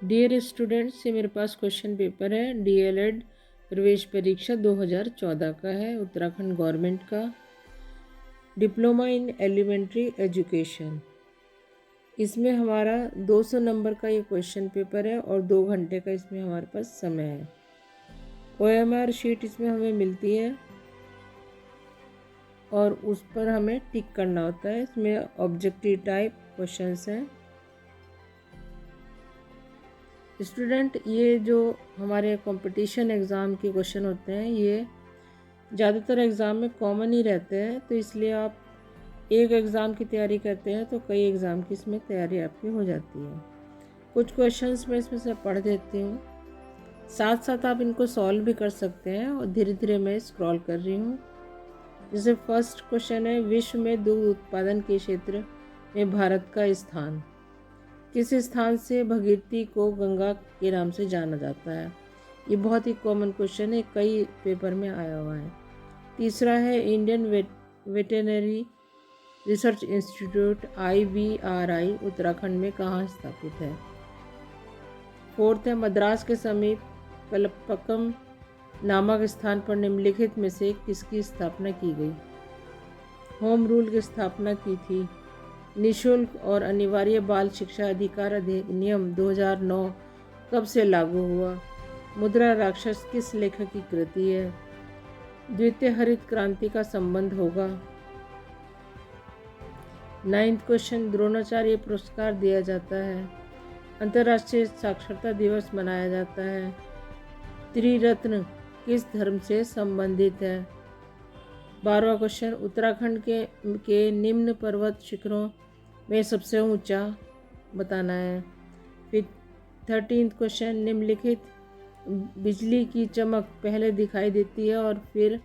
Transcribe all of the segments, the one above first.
Dear students, ये मेरे पास question paper है। डीएलएड प्रवेश परीक्षा 2014 का है, उत्तराखंड गवर्नमेंट का। डिप्लोमा इन एलिमेंट्री एजुकेशन, इसमें हमारा 200 नंबर का ये क्वेश्चन पेपर है और 2 घंटे का इसमें हमारे पास समय है। ओएमआर शीट इसमें हमें मिलती है और उस पर हमें टिक करना होता है। इसमें ऑब्जेक्टिव टाइप क्वेश्चंस हैं। स्टूडेंट, ये जो हमारे कंपटीशन एग्ज़ाम के क्वेश्चन होते हैं ये ज़्यादातर एग्ज़ाम में कॉमन ही रहते हैं, तो इसलिए आप एक एग्ज़ाम की तैयारी करते हैं तो कई एग्ज़ाम की इसमें तैयारी आपकी हो जाती है। कुछ क्वेश्चंस मैं इसमें से पढ़ देती हूँ, साथ साथ आप इनको सॉल्व भी कर सकते हैं और धीरे धीरे मैं स्क्रॉल कर रही हूँ। जैसे फर्स्ट क्वेश्चन है, विश्व में दुग्ध उत्पादन के क्षेत्र में भारत का स्थान। किस स्थान से भगीरथी को गंगा के नाम से जाना जाता है? ये बहुत ही कॉमन क्वेश्चन है, कई पेपर में आया हुआ है। तीसरा है, Indian veterinary research institute IVRI Uttarakhand में कहाँ स्थापित है? फोर्थ है, मद्रास के समीप कलपक्कम नामक स्थान पर निम्नलिखित में से किसकी स्थापना की गई? होम रूल की स्थापना की थी। निःशुल्क और अनिवार्य बाल शिक्षा अधिकार अधिनियम 2009 कब से लागू हुआ? मुद्रा राक्षस किस लेखक की कृति है? द्वितीय हरित क्रांति का संबंध होगा। 9th क्वेश्चन, द्रोणाचार्य पुरस्कार दिया जाता है। अंतर्राष्ट्रीय साक्षरता दिवस मनाया जाता है। त्रिरत्न किस धर्म से संबंधित है? 12वां क्वेश्चन, उत्तराखंड के निम्न पर्वत शिखरों में सबसे ऊंचा बताना है। फिर 13th क्वेश्चन, निम्नलिखित बिजली की चमक पहले दिखाई देती है और फिर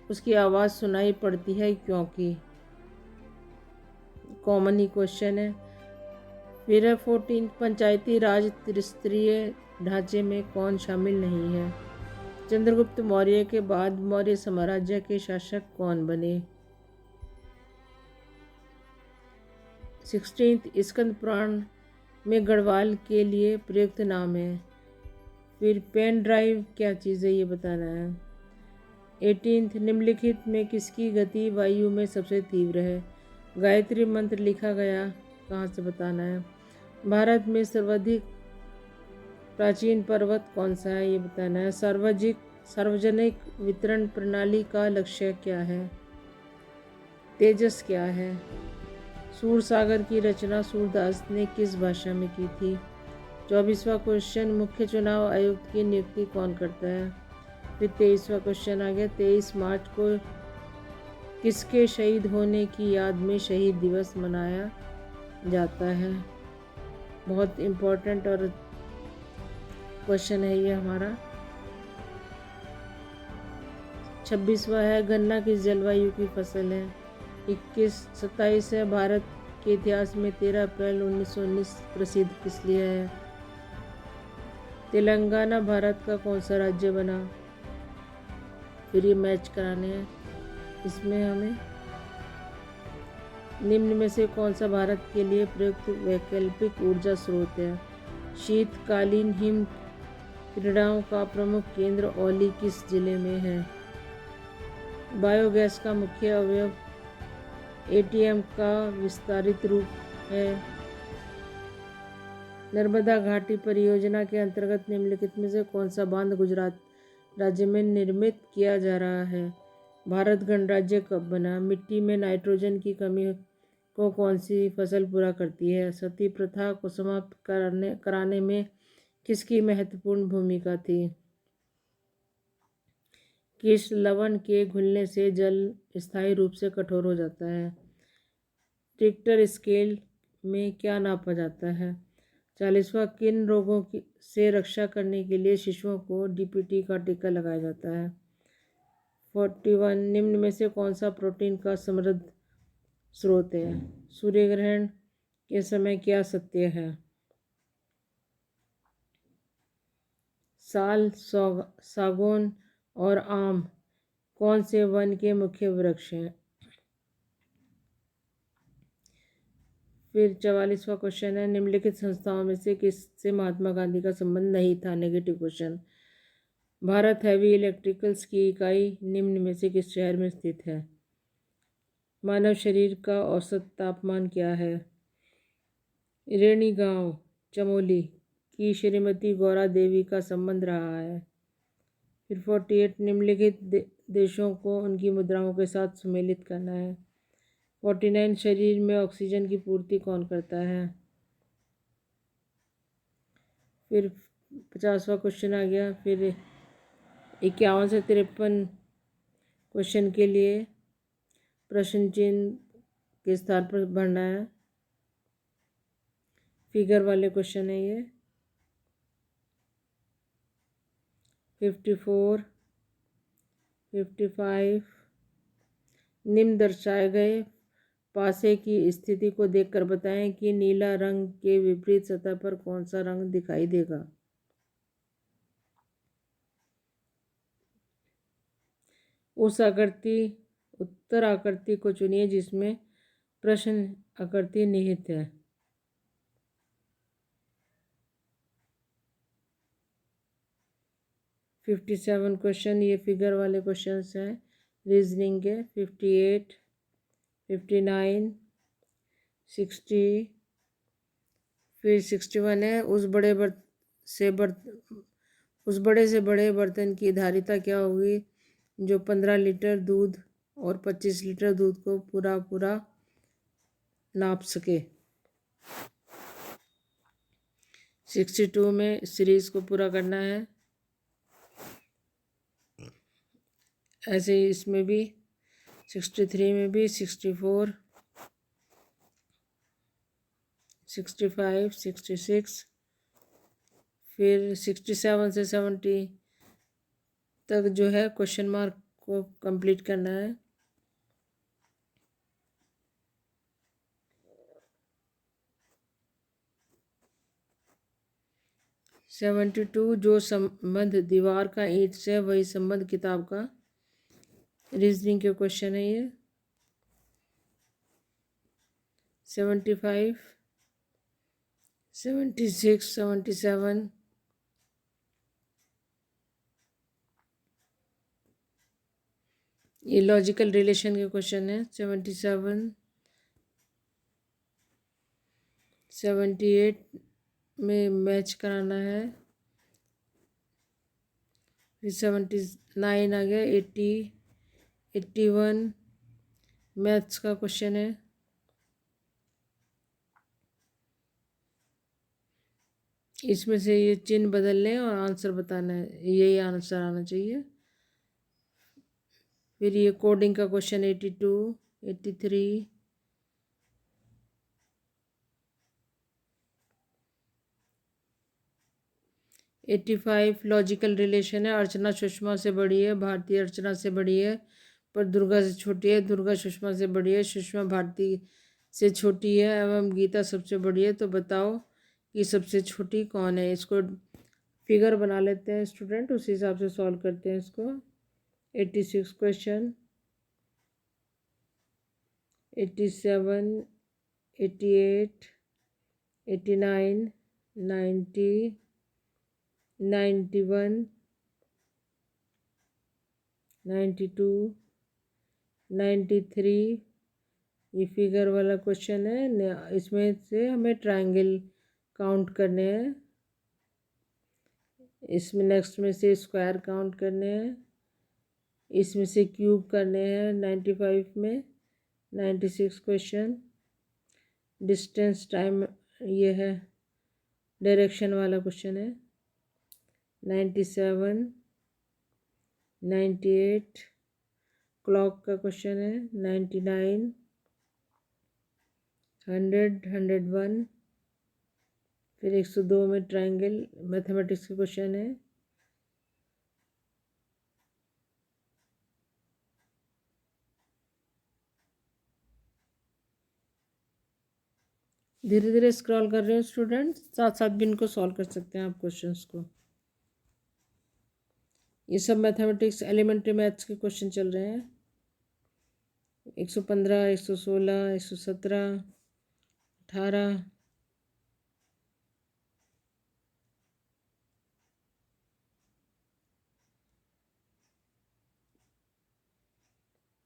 उसकी आवाज़ सुनाई पड़ती है क्योंकि? कॉमन ही क्वेश्चन है। फिर है 14th, पंचायती राज त्रिस्तरीय ढांचे में कौन शामिल नहीं है? चंद्रगुप्त मौर्य के बाद मौर्य साम्राज्य के शासक कौन बने? 16th, स्कंद पुराण में गढ़वाल के लिए प्रयुक्त नाम है। फिर पेन ड्राइव क्या चीज़ है ये बताना है। 18th, निम्नलिखित में किसकी गति वायु में सबसे तीव्र है? गायत्री मंत्र लिखा गया कहाँ से बताना है। भारत में सर्वाधिक प्राचीन पर्वत कौन सा है ये बताना है। सार्वजनिक वितरण प्रणाली का लक्ष्य क्या है? तेजस क्या है? सूरसागर की रचना सूरदास ने किस भाषा में की थी? 24वां क्वेश्चन, मुख्य चुनाव आयुक्त की नियुक्ति कौन करता है? फिर 23वां क्वेश्चन आ गया, 23 मार्च को किसके शहीद होने की याद में शहीद दिवस मनाया जाता है? बहुत इम्पोर्टेंट और क्वेश्चन है ये हमारा। 26वां है, गन्ना किस जलवायु की फसल है? 27 है, भारत के इतिहास में 13 अप्रैल 1919 प्रसिद्ध किस लिए है? तेलंगाना भारत का कौन सा राज्य बना? फिर ये मैच कराने हैं। इसमें हमें निम्न में से कौन सा भारत के लिए प्रयुक्त वैकल्पिक ऊर्जा स्रोत है? शीतकालीन हिम क्रीड़ाओं का प्रमुख केंद्र औली किस जिले में है? बायोगैस का मुख्य अवयव ATM का विस्तारित रूप है। नर्मदा घाटी परियोजना के अंतर्गत निम्नलिखित में से कौन सा बांध गुजरात राज्य में निर्मित किया जा रहा है? भारत गणराज्य कब बना? मिट्टी में नाइट्रोजन की कमी को कौन सी फसल पूरा करती है? सती प्रथा को समाप्त कराने में किसकी महत्वपूर्ण भूमिका थी? किस लवण के घुलने से जल स्थायी रूप से कठोर हो जाता है? रिक्टर स्केल में क्या नापा जाता है? 40वां, किन रोगों से रक्षा करने के लिए शिशुओं को DPT का टीका लगाया जाता है? 41, निम्न में से कौन सा प्रोटीन का समृद्ध स्रोत है? सूर्य ग्रहण के समय क्या सत्य है? साल, सागौन और आम कौन से वन के मुख्य वृक्ष हैं? फिर 44वां क्वेश्चन है, निम्नलिखित संस्थाओं में से किससे महात्मा गांधी का संबंध नहीं था? Negative question. Bharat heavy electricals की इकाई निम्न में से किस शहर में स्थित है? मानव शरीर का औसत तापमान क्या है? रेणी गांव चमोली की श्रीमती गौरा देवी का संबंध रहा है। फिर 48 निम्नलिखित देशों को उनकी मुद्राओं के साथ सम्मिलित करना है। 49 शरीर में ऑक्सीजन की पूर्ति कौन करता है? फिर 50वां क्वेश्चन आ गया। फिर 51 से 53 क्वेश्चन के लिए प्रश्न चिन्ह के स्थान पर भरना है। फिगर वाले क्वेश्चन है ये। 54, 55 निम्न दर्शाए गए पासे की स्थिति को देखकर बताएं कि नीला रंग के विपरीत सतह पर कौन सा रंग दिखाई देगा? उस आकृति उत्तर आकृति को चुनिए जिसमें प्रश्न आकृति निहित है। फिफ्टी 57 क्वेश्चन ये फिगर वाले क्वेश्चन हैं रीजनिंग के। 58, 59, 60, फिर 61 है, उस बड़े से बड़े बर्तन की धारिता क्या होगी जो 15 लीटर दूध और 25 लीटर दूध को पूरा नाप सके? 62 में सीरीज को पूरा करना है। ऐसे ही इसमें भी 63 में भी 64, 65, 66, फिर 67 से 70 तक जो है क्वेश्चन मार्क को कंप्लीट करना है। सेवेंटी 72 जो संबंध दीवार का ईंट से वही संबंध किताब का रीजनिंग के क्वेश्चन है ये। 75, 76, 77 ये लॉजिकल रिलेशन के क्वेश्चन है। 77, 78 में मैच कराना है। फिर 79 आ गया। 80, 81 मैथ्स का क्वेश्चन है। इसमें से ये चिन्ह बदल लें और आंसर बताना है, यही आंसर आना चाहिए। फिर ये कोडिंग का क्वेश्चन 82, 83, 85 लॉजिकल रिलेशन है। अर्चना सुषमा से बड़ी है, भारती अर्चना से बड़ी है पर दुर्गा से छोटी है। दुर्गा सुषमा से बड़ी है, सुषमा भारती से छोटी है एवं गीता सबसे बड़ी है। तो बताओ कि सबसे छोटी कौन है? इसको फिगर बना लेते हैं स्टूडेंट, उसी हिसाब से सॉल्व करते हैं इसको। 86 क्वेश्चन, 87, 88, 89, 90, 91, 92, 93 ये फिगर वाला क्वेश्चन है। इसमें से हमें ट्रायंगल काउंट करने हैं। इसमें नेक्स्ट में से स्क्वायर काउंट करने हैं। इसमें से क्यूब करने हैं। 95 में 96 क्वेश्चन, डिस्टेंस टाइम ये है डायरेक्शन वाला क्वेश्चन है। 97, 98 क्लॉक का क्वेश्चन है। 99, 100, 101 फिर 102 में ट्रायंगल मैथमेटिक्स का क्वेश्चन है। धीरे धीरे स्क्रॉल कर रहे हो स्टूडेंट, साथ साथ भी इनको सॉल्व कर सकते हैं आप क्वेश्चंस को। ये सब मैथमेटिक्स एलिमेंट्री मैथ्स के क्वेश्चन चल रहे हैं। 115, 116, 117, 18,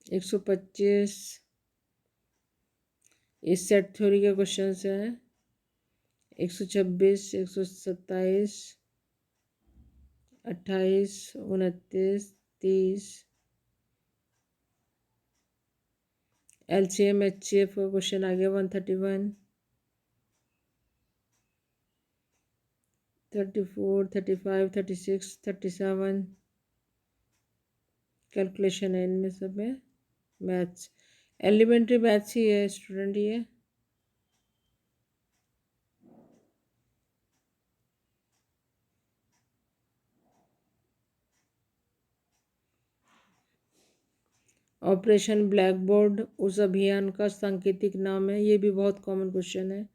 125 इस सेट थ्योरी के क्वेश्चन हैं। 126, 127, 28, 29, 30। LCM HCF का क्वेश्चन आ गया 131, 34, 35, 36, 37। कैलकुलेशन है इनमें सब है। मैथ्स एलिमेंट्री मैथ्स ही है स्टूडेंट ये। ऑपरेशन ब्लैक बोर्ड उस अभियान का सांकेतिक नाम है। ये भी बहुत कॉमन क्वेश्चन है।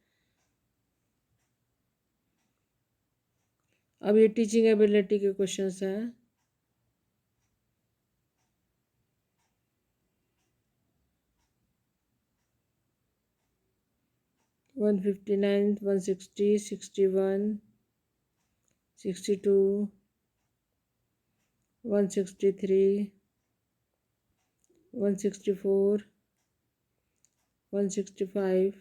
अब ये टीचिंग एबिलिटी के क्वेश्चंस हैं। वन 59, 160, 61, 62, 163, 164, 165,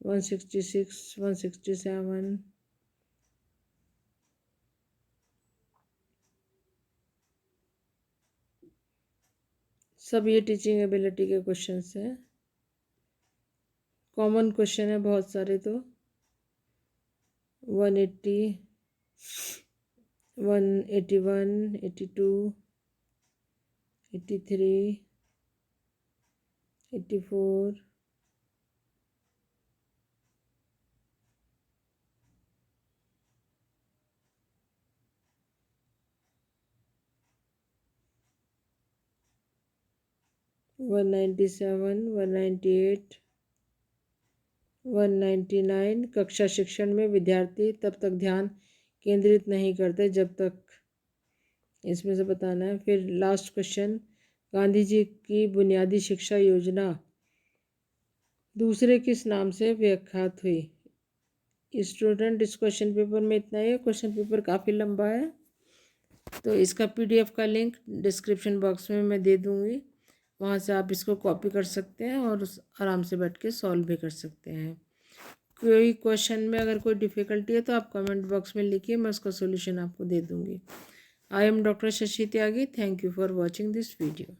166, 167। सब ये टीचिंग एबिलिटी के क्वेश्चंस हैं। कॉमन क्वेश्चन है बहुत सारे। तो 180, 181, 82, 83, 84, 197, 198, 199। कक्षा शिक्षण में विद्यार्थी तब तक ध्यान केंद्रित नहीं करते जब तक, इसमें से बताना है। फिर लास्ट क्वेश्चन, गांधी जी की बुनियादी शिक्षा योजना दूसरे किस नाम से व्याख्यात हुई। स्टूडेंट इस क्वेश्चन पेपर में इतना ही है। क्वेश्चन पेपर काफ़ी लंबा है, तो इसका PDF का लिंक डिस्क्रिप्शन बॉक्स में मैं दे दूँगी। वहाँ से आप इसको कॉपी कर सकते हैं और आराम से बैठ के सॉल्व भी कर सकते हैं। कोई क्वेश्चन में अगर कोई डिफ़िकल्टी है तो आप कमेंट बॉक्स में लिखिए, मैं उसका सॉल्यूशन आपको दे दूँगी। I am doctor Shashi Tyagi. Thank you for watching this video.